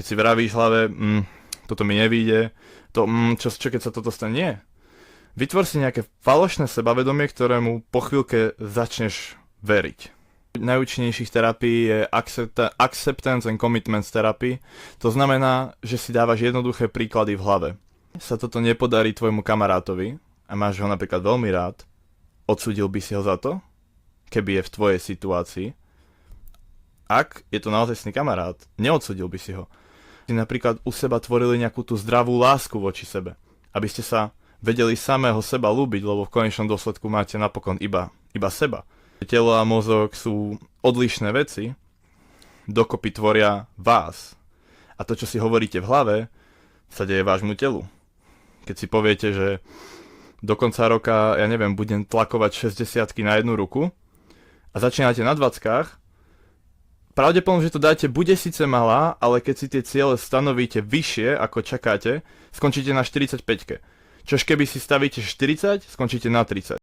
Keď si vravíš v hlave, toto mi nevíde, čo keď sa toto stane? Nie. Vytvor si nejaké falošné sebavedomie, ktorému po chvíľke začneš veriť. Najúčinnejších terapií je acceptance and commitments therapy. To znamená, že si dávaš jednoduché príklady v hlave. Sa toto nepodarí tvojmu kamarátovi a máš ho napríklad veľmi rád, odsúdil by si ho za to, keby je v tvojej situácii. Ak je to naozaj kamarát, neodsúdil by si ho. Si napríklad u seba tvorili nejakú tú zdravú lásku voči sebe, aby ste sa vedeli samého seba ľúbiť, lebo v konečnom dôsledku máte napokon iba seba. Telo a mozog sú odlišné veci, dokopy tvoria vás. A to, čo si hovoríte v hlave, sa deje vášmu telu. Keď si poviete, že do konca roka, ja neviem, budem tlakovať 60-ky na jednu ruku a začínate na 20-kách, pravdepodobne, že to dáte, bude síce malá, ale keď si tie ciele stanovíte vyššie, ako čakáte, skončíte na 45-ke. Čož keby si stavíte 40, skončíte na 30.